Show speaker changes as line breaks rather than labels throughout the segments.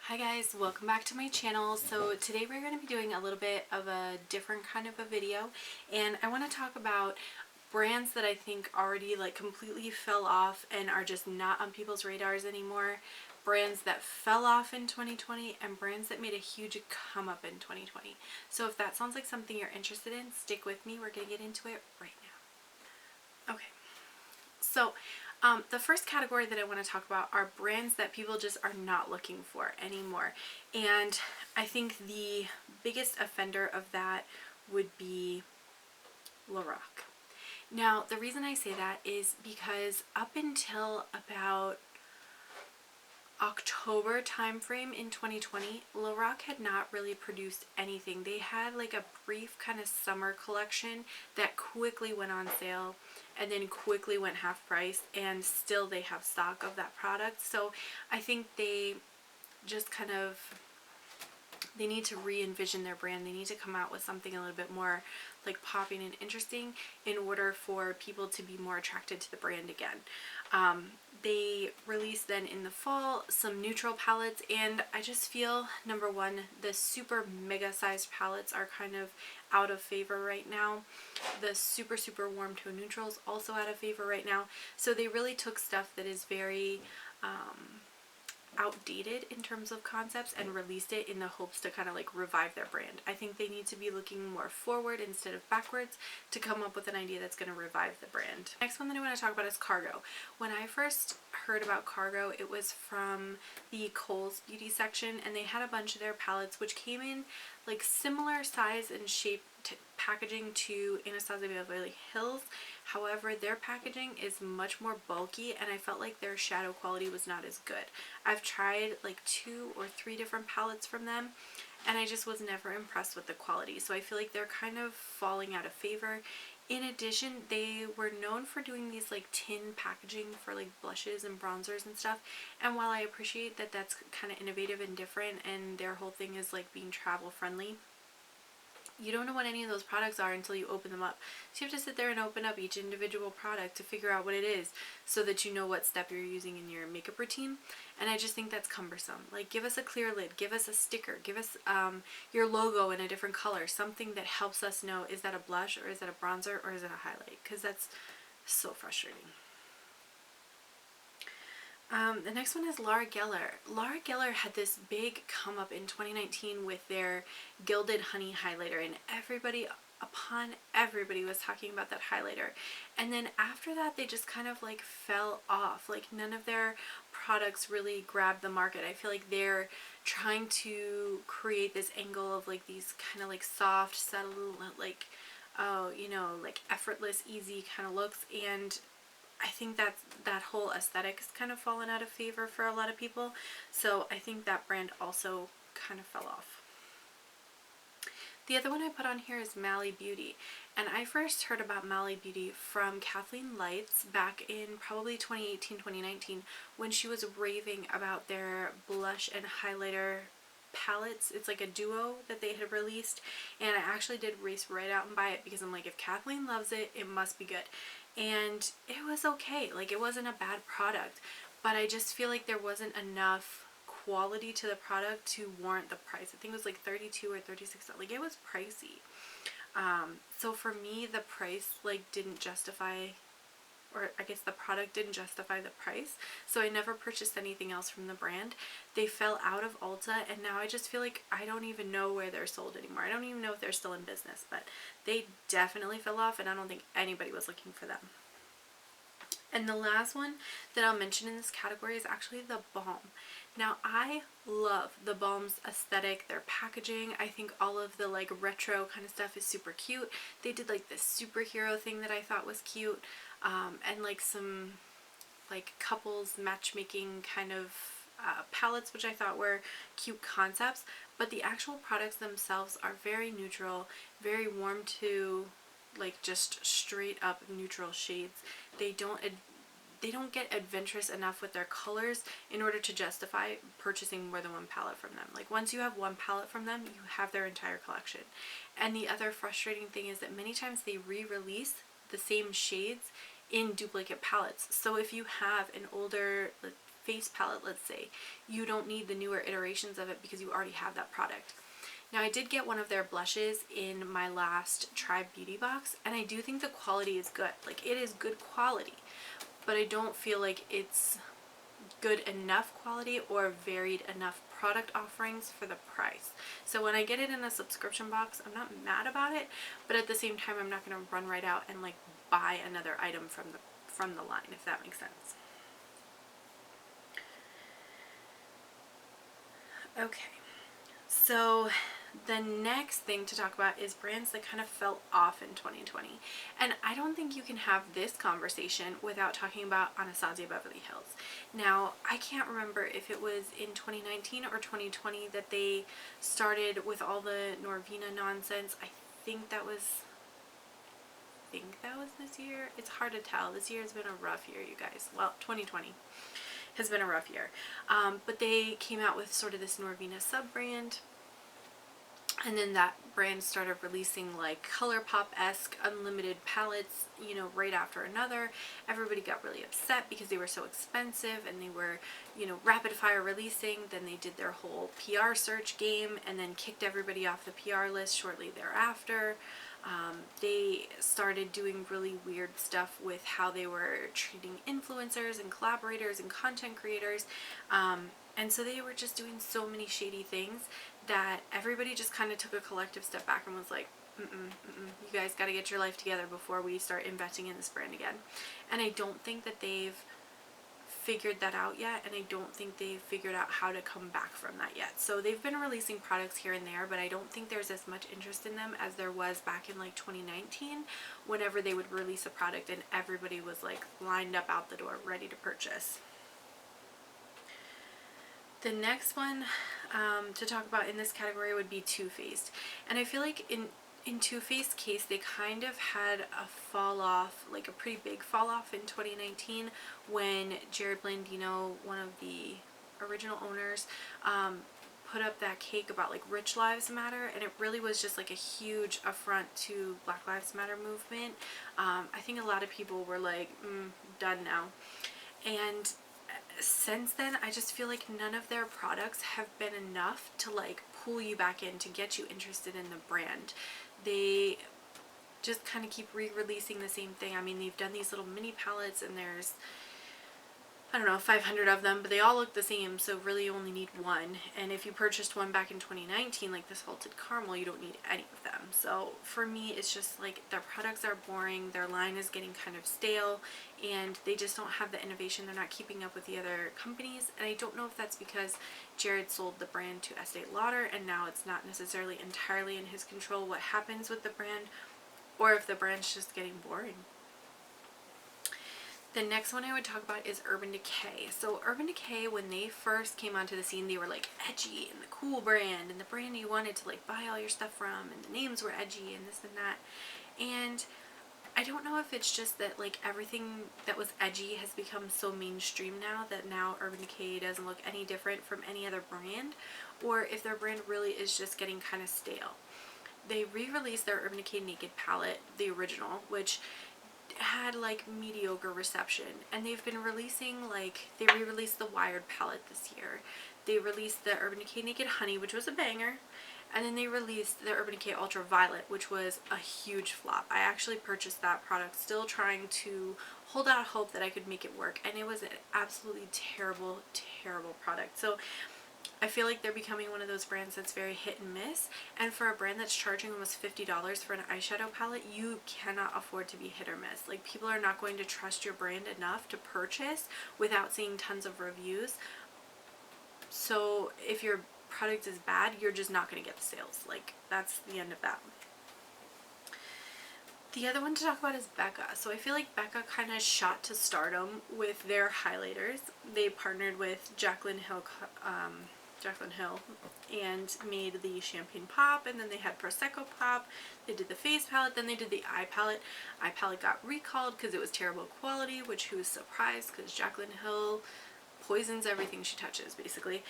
Hi guys, welcome back to my channel. So today we're going to be doing a little bit of a different kind of a video, and I want to talk about brands that I think already like completely fell off and are just not on people's radars anymore, brands that fell off in 2020, and brands that made a huge come up in 2020. So if that sounds like something you're interested in, stick with me. We're going to get into it right now. Okay. So the first category that I want to talk about are brands that people just are not looking for anymore. And I think the biggest offender of that would be Lorac. Now, the reason I say that is because up until about October timeframe in 2020, Lorac had not really produced anything. They had like a brief kind of summer collection that quickly went on sale and then quickly went half price, and still they have stock of that product. So I think they just kind of, they need to re-envision their brand. They need to come out with something a little bit more like popping and interesting in order for people to be more attracted to the brand again. They released then in the fall some neutral palettes, and I just feel, number one, the super mega sized palettes are kind of out of favor right now. The super warm tone neutrals also out of favor right now. So they really took stuff that is very outdated in terms of concepts and released it in the hopes to kind of like revive their brand. I think they need to be looking more forward instead of backwards to come up with an idea that's going to revive the brand. Next one that I want to talk about is Cargo. When I first heard about Cargo, it was from the Kohl's beauty section, and they had a bunch of their palettes which came in like similar size and shape packaging to Anastasia Beverly Hills. However, their packaging is much more bulky, and I felt like their shadow quality was not as good. I've tried like 2 or 3 different palettes from them, and I just was never impressed with the quality. So I feel like they're kind of falling out of favor. In addition, they were known for doing these like tin packaging for like blushes and bronzers and stuff. And while I appreciate that that's kind of innovative and different, and their whole thing is like being travel friendly, you don't know what any of those products are until you open them up. So you have to sit there and open up each individual product to figure out what it is, so that you know what step you're using in your makeup routine. And I just think that's cumbersome. Like, give us a clear lid, give us a sticker, give us your logo in a different color, something that helps us know, is that a blush, or is that a bronzer, or is it a highlight? Because that's so frustrating. The next one is Laura Geller. Laura Geller had this big come up in 2019 with their Gilded Honey highlighter, and everybody was talking about that highlighter. And then after that, they just kind of like fell off. Like, none of their products really grabbed the market. I feel like they're trying to create this angle of like these kind of like soft, subtle, like, oh, you know, like effortless, easy kind of looks. And I think that whole aesthetic has kind of fallen out of favor for a lot of people. So I think that brand also kind of fell off. The other one I put on here is Mally Beauty. And I first heard about Mally Beauty from Kathleen Lights back in probably 2018, 2019, when she was raving about their blush and highlighter palettes. It's like a duo that they had released, and I actually did race right out and buy it because I'm like, if Kathleen loves it, it must be good. And it was okay. Like, it wasn't a bad product, but I just feel like there wasn't enough quality to the product to warrant the price. I think it was like $32 or $36. Like, it was pricey. So for me, the price like didn't justify, or I guess the product didn't justify the price. So I never purchased anything else from the brand. They fell out of Ulta, and now I just feel like I don't even know where they're sold anymore. I don't even know if they're still in business, but they definitely fell off, and I don't think anybody was looking for them. And the last one that I'll mention in this category is actually the Balm. Now, I love the Balm's aesthetic, their packaging. I think all of the like retro kind of stuff is super cute. They did like this superhero thing that I thought was cute, and like some like couples matchmaking kind of palettes, which I thought were cute concepts. But the actual products themselves are very neutral, very warm to like just straight up neutral shades. They don't get adventurous enough with their colors in order to justify purchasing more than one palette from them. Like, once you have one palette from them, you have their entire collection. And the other frustrating thing is that many times they re-release the same shades in duplicate palettes. So if you have an older face palette, let's say, you don't need the newer iterations of it because you already have that product. Now, I did get one of their blushes in my last Tribe Beauty box, and I do think the quality is good. Like, it is good quality, but I don't feel like it's good enough quality or varied enough product offerings for the price. So when I get it in a subscription box, I'm not mad about it, but at the same time, I'm not going to run right out and like buy another item from the line, if that makes sense. Okay, so the next thing to talk about is brands that kind of fell off in 2020. And I don't think you can have this conversation without talking about Anastasia Beverly Hills. Now, I can't remember if it was in 2019 or 2020 that they started with all the Norvina nonsense. I think that was this year. It's hard to tell. This year has been a rough year, you guys. Well, 2020 has been a rough year. But they came out with sort of this Norvina sub-brand. And then that brand started releasing like ColourPop-esque unlimited palettes, you know, right after another. Everybody got really upset because they were so expensive and they were, you know, rapid fire releasing. Then they did their whole PR search game and then kicked everybody off the PR list shortly thereafter. They started doing really weird stuff with how they were treating influencers and collaborators and content creators. And so they were just doing so many shady things that everybody just kind of took a collective step back and was like, you guys got to get your life together before we start investing in this brand again. And I don't think that they've figured that out yet, and I don't think they've figured out how to come back from that yet. So they've been releasing products here and there, but I don't think there's as much interest in them as there was back in like 2019 whenever they would release a product and everybody was like lined up out the door ready to purchase. The next one to talk about in this category would be Too Faced. And I feel like in Too Faced case, they kind of had a fall off, like a pretty big fall off in 2019 when Jared Blandino, one of the original owners, put up that cake about like Rich Lives Matter, and it really was just like a huge affront to Black Lives Matter movement. I think a lot of people were like, done now. And since then, I just feel like none of their products have been enough to like pull you back in, to get you interested in the brand. They just kind of keep re-releasing the same thing. I mean, they've done these little mini palettes and there's, I don't know, 500 of them, but they all look the same, so really you only need one. And if you purchased one back in 2019, like this Salted Caramel, you don't need any of them. So for me, it's just like their products are boring, their line is getting kind of stale, and they just don't have the innovation. They're not keeping up with the other companies, and I don't know if that's because Jared sold the brand to Estee Lauder, and now it's not necessarily entirely in his control what happens with the brand, or if the brand's just getting boring. The next one I would talk about is Urban Decay. So Urban Decay, when they first came onto the scene, they were like edgy and the cool brand and the brand you wanted to like buy all your stuff from, and the names were edgy and this and that. And I don't know if it's just that like everything that was edgy has become so mainstream now that now Urban Decay doesn't look any different from any other brand, or if their brand really is just getting kind of stale. They re-released their Urban Decay Naked palette, the original, which had like mediocre reception, and they've been releasing, like, they re-released the Wired palette this year. They released the Urban Decay Naked Honey, which was a banger, and then they released the Urban Decay Ultraviolet, which was a huge flop. I actually purchased that product, still trying to hold out hope that I could make it work, and it was an absolutely terrible product. So I feel like they're becoming one of those brands that's very hit and miss, and for a brand that's charging almost $50 for an eyeshadow palette, you cannot afford to be hit or miss. Like, people are not going to trust your brand enough to purchase without seeing tons of reviews. So if your product is bad, you're just not going to get the sales. Like, that's the end of that. The other one to talk about is Becca. So I feel like Becca kind of shot to stardom with their highlighters. They partnered with Jaclyn Hill and made the Champagne Pop, and then they had Prosecco Pop. They did the face palette, then they did the eye palette. Eye palette got recalled because it was terrible quality, which who was surprised, because Jaclyn Hill poisons everything she touches, basically.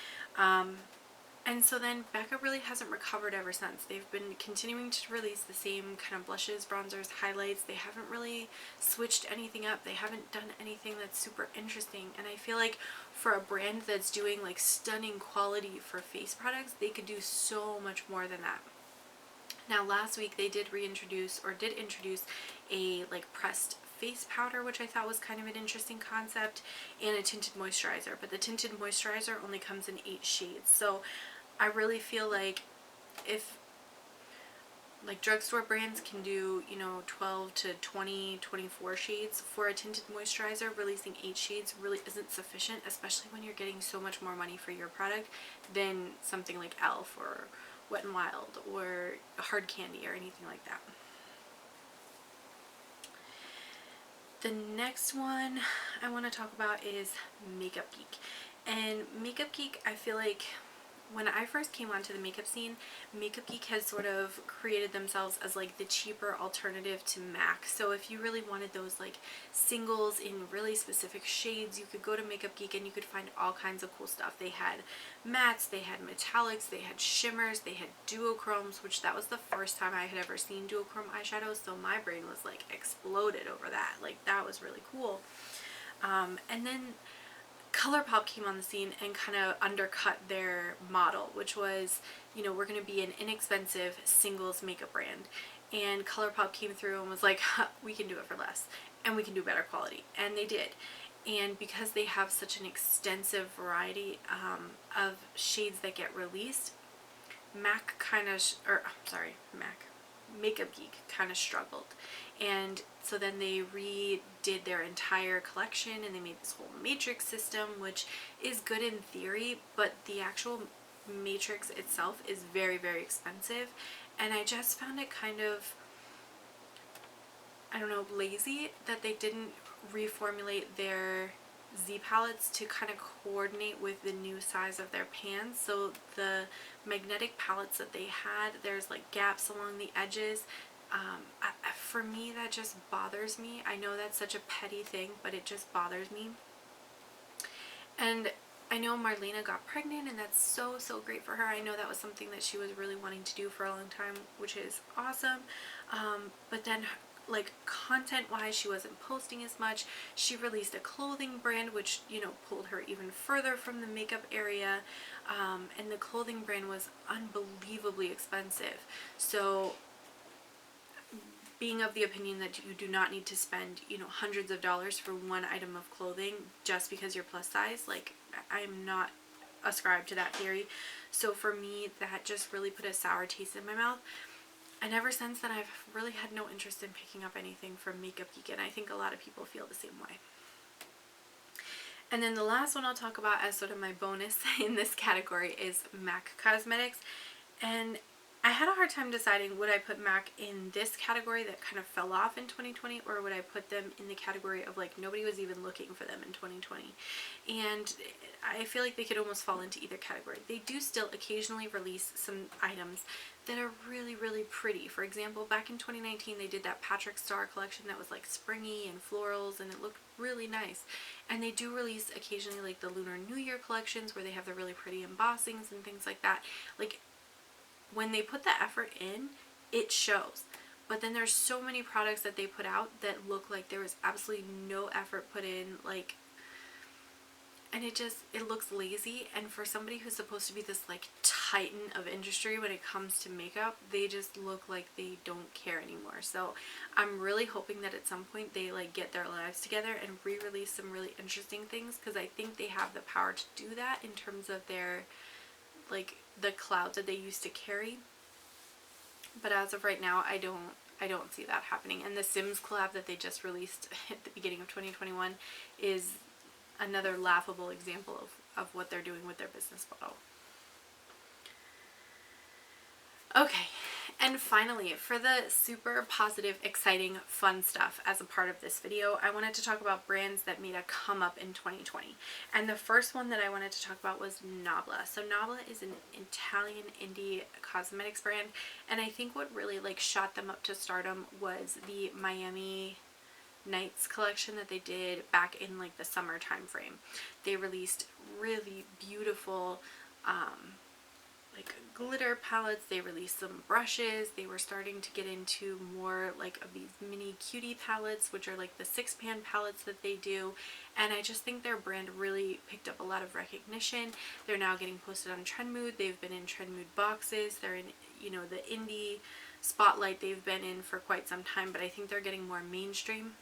And so then Becca really hasn't recovered ever since. They've been continuing to release the same kind of blushes, bronzers, highlights. They haven't really switched anything up. They haven't done anything that's super interesting. And I feel like for a brand that's doing like stunning quality for face products, they could do so much more than that. Now last week they did introduce a like pressed face powder, which I thought was kind of an interesting concept, and a tinted moisturizer. But the tinted moisturizer only comes in 8 shades. So I really feel like if like drugstore brands can do, you know, 12 to 20, 24 shades for a tinted moisturizer, releasing 8 shades really isn't sufficient, especially when you're getting so much more money for your product than something like e.l.f. or Wet n Wild or Hard Candy or anything like that. The next one I want to talk about is Makeup Geek. And Makeup Geek, I feel like when I first came onto the makeup scene, Makeup Geek has sort of created themselves as like the cheaper alternative to MAC. So if you really wanted those like singles in really specific shades, you could go to Makeup Geek and you could find all kinds of cool stuff. They had mattes, they had metallics, they had shimmers, they had duochromes, which that was the first time I had ever seen duochrome eyeshadows, so my brain was like exploded over that. Like that was really cool. And then ColourPop came on the scene and kind of undercut their model, which was, you know, we're going to be an inexpensive singles makeup brand. And ColourPop came through and was like, we can do it for less and we can do better quality. And they did. And because they have such an extensive variety of shades that get released, Makeup Geek kind of struggled. And so then they redid their entire collection and they made this whole matrix system, which is good in theory, but the actual matrix itself is very, very expensive. And I just found it kind of, I don't know, lazy that they didn't reformulate their Z palettes to kind of coordinate with the new size of their pans. So the magnetic palettes that they had, there's like gaps along the edges. For me, that just bothers me. I know that's such a petty thing, but it just bothers me. And I know Marlena got pregnant, and that's so, so great for her. I know that was something that she was really wanting to do for a long time, which is awesome. But then, like, content-wise, she wasn't posting as much. She released a clothing brand, which, you know, pulled her even further from the makeup area. And the clothing brand was unbelievably expensive. So being of the opinion that you do not need to spend, you know, hundreds of dollars for one item of clothing just because you're plus size, like, I'm not ascribed to that theory. So for me, that just really put a sour taste in my mouth. And ever since then, I've really had no interest in picking up anything from Makeup Geek, and I think a lot of people feel the same way. And then the last one I'll talk about as sort of my bonus in this category is MAC Cosmetics. And I had a hard time deciding, would I put MAC in this category that kind of fell off in 2020, or would I put them in the category of like nobody was even looking for them in 2020? And I feel like they could almost fall into either category. They do still occasionally release some items that are really, really pretty. For example, back in 2019, they did that Patrick Star collection that was like springy and florals, and it looked really nice. And they do release occasionally like the Lunar New Year collections where they have the really pretty embossings and things like that. Like, when they put the effort in, it shows. But then there's so many products that they put out that look like there was absolutely no effort put in, like, and it looks lazy. And for somebody who's supposed to be this like titan of industry when it comes to makeup, they just look like they don't care anymore. So I'm really hoping that at some point they like get their lives together and re-release some really interesting things, because I think they have the power to do that in terms of their, like, the clout that they used to carry. But as of right now, I don't see that happening. And the Sims collab that they just released at the beginning of 2021 is another laughable example of what they're doing with their business model. Okay, and finally, for the super positive, exciting, fun stuff as a part of this video, I wanted to talk about brands that made a come up in 2020. And the first one that I wanted to talk about was Nabla. So Nabla is an Italian indie cosmetics brand, and I think what really like shot them up to stardom was the Miami Nights collection that they did back in like the summer time frame. They released really beautiful glitter palettes, they released some brushes, they were starting to get into more like of these mini cutie palettes, which are like the 6-pan palettes that they do, and I just think their brand really picked up a lot of recognition. They're now getting posted on Trend Mood, they've been in Trend Mood boxes, they're in, you know, the indie spotlight they've been in for quite some time, but I think they're getting more mainstream.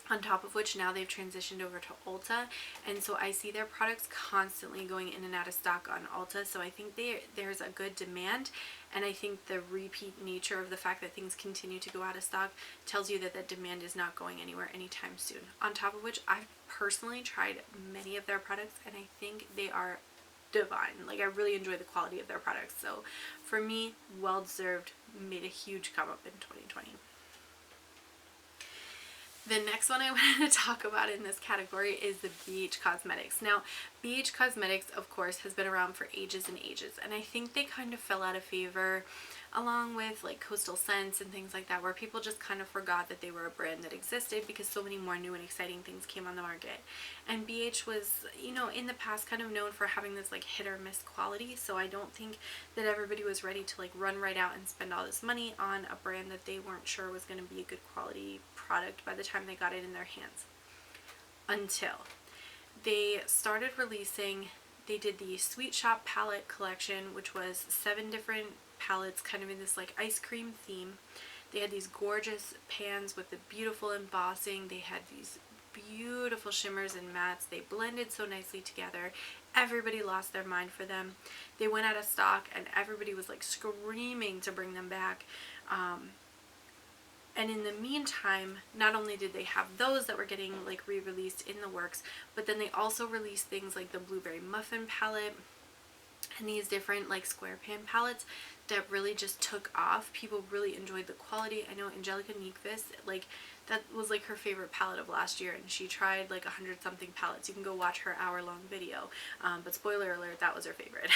On top of which, now they've transitioned over to Ulta, and so I see their products constantly going in and out of stock on Ulta, so I think there's a good demand, and I think the repeat nature of the fact that things continue to go out of stock tells you that that demand is not going anywhere anytime soon. On top of which, I've personally tried many of their products, and I think they are divine. Like, I really enjoy the quality of their products, so for me, well deserved, made a huge come up in 2020. The next one I wanted to talk about in this category is the BH Cosmetics. Now, BH Cosmetics, of course, has been around for ages and ages, and I think they kind of fell out of favor along with like Coastal Scents and things like that, where people just kind of forgot that they were a brand that existed because so many more new and exciting things came on the market. And BH was, you know, in the past kind of known for having this like hit or miss quality, so I don't think that everybody was ready to like run right out and spend all this money on a brand that they weren't sure was going to be a good quality product by the time they got it in their hands. Until they started releasing, they did the Sweet Shop palette collection, which was 7 different palettes kind of in this like ice cream theme. They had these gorgeous pans with the beautiful embossing. They had these beautiful shimmers and mattes. They blended so nicely together. Everybody lost their mind for them. They went out of stock and everybody was like screaming to bring them back. And in the meantime, not only did they have those that were getting like re-released in the works, but then they also released things like the Blueberry Muffin palette and these different like square pan palettes that really just took off. People really enjoyed the quality. I know Angelica Nyquist, like that was like her favorite palette of last year, and she tried like 100 something palettes. You can go watch her hour-long video, but spoiler alert, that was her favorite.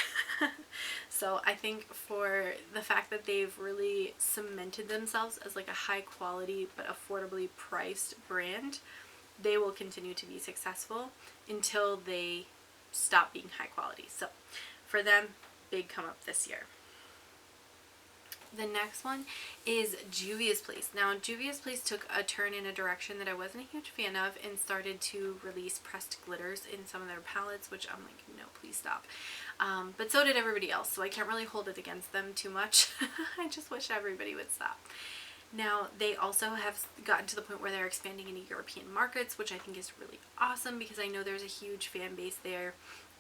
So I think for the fact that they've really cemented themselves as like a high quality but affordably priced brand, they will continue to be successful until they stop being high quality. So for them, big come up this year. The next one is Julius Place. Now, Julius Place took a turn in a direction that I wasn't a huge fan of and started to release pressed glitters in some of their palettes, which I'm like, no, please stop. But so did everybody else, so I can't really hold it against them too much. I just wish everybody would stop. Now, they also have gotten to the point where they're expanding into European markets, which I think is really awesome because I know there's a huge fan base there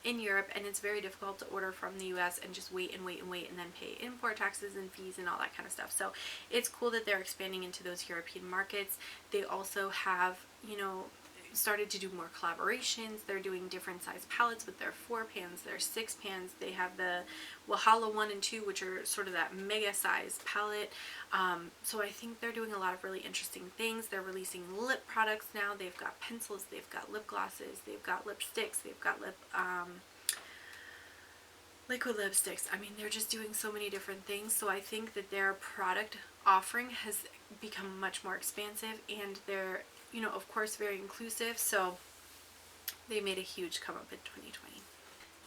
in Europe, and it's very difficult to order from the US and just wait and wait and wait and then pay import taxes and fees and all that kind of stuff. So it's cool that they're expanding into those European markets. They also have, you know, started to do more collaborations. They're doing different size palettes with their 4 pans, their 6 pans. They have the Wahala 1 and 2, which are sort of that mega size palette. So I think they're doing a lot of really interesting things. They're releasing lip products now. They've got pencils, they've got lip glosses, they've got lipsticks, they've got liquid lipsticks. I mean, they're just doing so many different things. So I think that their product offering has become much more expansive, and they're, you know, of course, very inclusive. So they made a huge come up in 2020.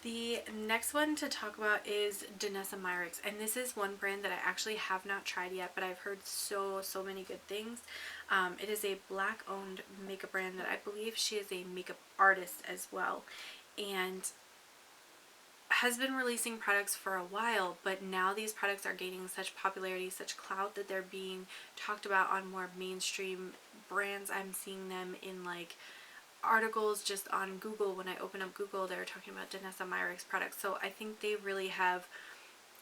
The next one to talk about is Danielle Myricks, and this is one brand that I actually have not tried yet, but I've heard so many good things. It is a black owned makeup brand that I believe she is a makeup artist as well, and has been releasing products for a while, but now these products are gaining such popularity, such clout, that they're being talked about on more mainstream brands. I'm seeing them in like articles just on Google. When I open up Google, they're talking about Danielle Myricks products. So I think they really have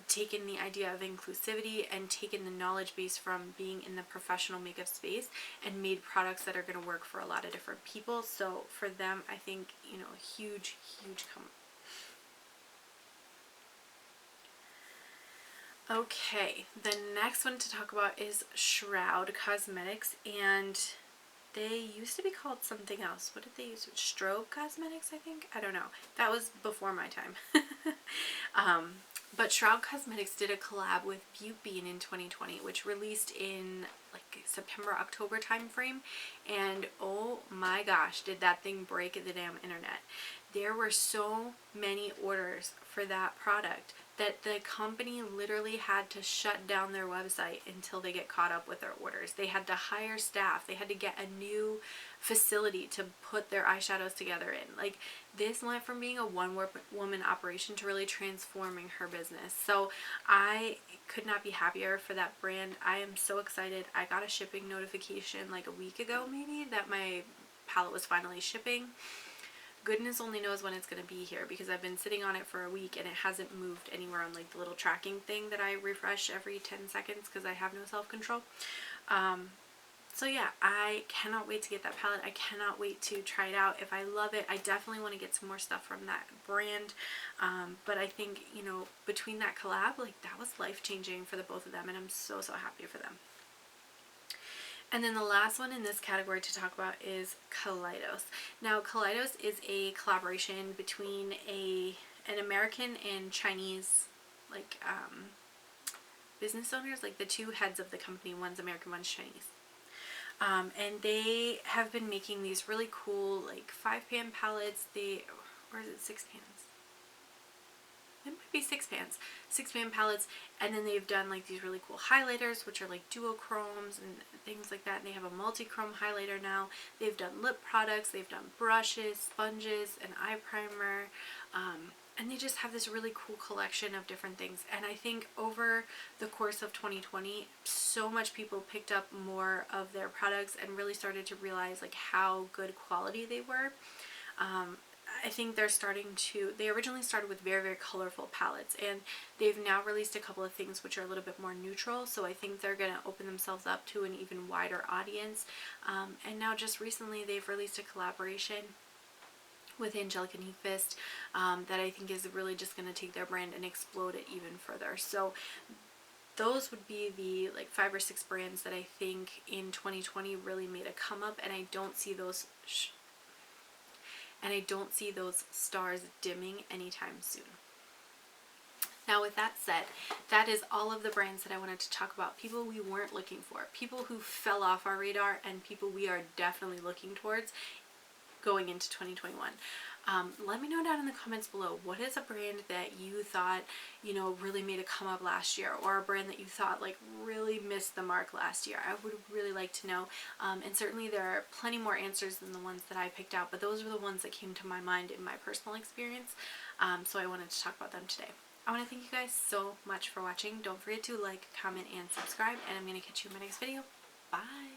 taken the idea of inclusivity and taken the knowledge base from being in the professional makeup space and made products that are going to work for a lot of different people. So for them, I think, you know, huge come. Okay, the next one to talk about is Shroud Cosmetics, and they used to be called something else. What did they use? Strobe Cosmetics, I think? I don't know. That was before my time. But Shroud Cosmetics did a collab with Beauty Bean in 2020, which released in like September, October time frame, and oh my gosh, did that thing break the damn internet. There were so many orders for that product that the company literally had to shut down their website until they get caught up with their orders. They had to hire staff. They had to get a new facility to put their eyeshadows together in. Like, this went from being a one-woman operation to really transforming her business. So I could not be happier for that brand. I am so excited. I got a shipping notification like a week ago maybe that my palette was finally shipping. Goodness only knows when it's going to be here, because I've been sitting on it for a week and it hasn't moved anywhere on like the little tracking thing that I refresh every 10 seconds because I have no self-control. So yeah, I cannot wait to get that palette. I cannot wait to try it out. If I love it, I definitely want to get some more stuff from that brand. But I think, you know, between that collab, like, that was life-changing for the both of them, and I'm so, so happy for them. And then the last one in this category to talk about is Collidos. Now, Collidos is a collaboration between an American and Chinese, like, business owners, like the two heads of the company. One's American, one's Chinese. And they have been making these really cool, like, 5-pan palettes. Or is it 6 pans? It might be 6 pans. 6-pan palettes. And then they've done like these really cool highlighters, which are like duochromes and things like that. And they have a multi-chrome highlighter now. They've done lip products. They've done brushes, sponges, an eye primer. And they just have this really cool collection of different things. And I think over the course of 2020, so much people picked up more of their products and really started to realize like how good quality they were. I think they originally started with very, very colorful palettes, and they've now released a couple of things which are a little bit more neutral, so I think they're going to open themselves up to an even wider audience. And now just recently they've released a collaboration with Angelica Nyqvist that I think is really just going to take their brand and explode it even further. So those would be the like 5 or 6 brands that I think in 2020 really made a come up, and I don't see those stars dimming anytime soon. Now, with that said, that is all of the brands that I wanted to talk about. People we weren't looking for, people who fell off our radar, and people we are definitely looking towards going into 2021. Let me know down in the comments below, what is a brand that you thought, you know, really made a come up last year, or a brand that you thought like really missed the mark last year? I would really like to know. And certainly there are plenty more answers than the ones that I picked out, but those were the ones that came to my mind in my personal experience. So I wanted to talk about them today. I want to thank you guys so much for watching. Don't forget to like, comment, and subscribe, and I'm going to catch you in my next video. Bye!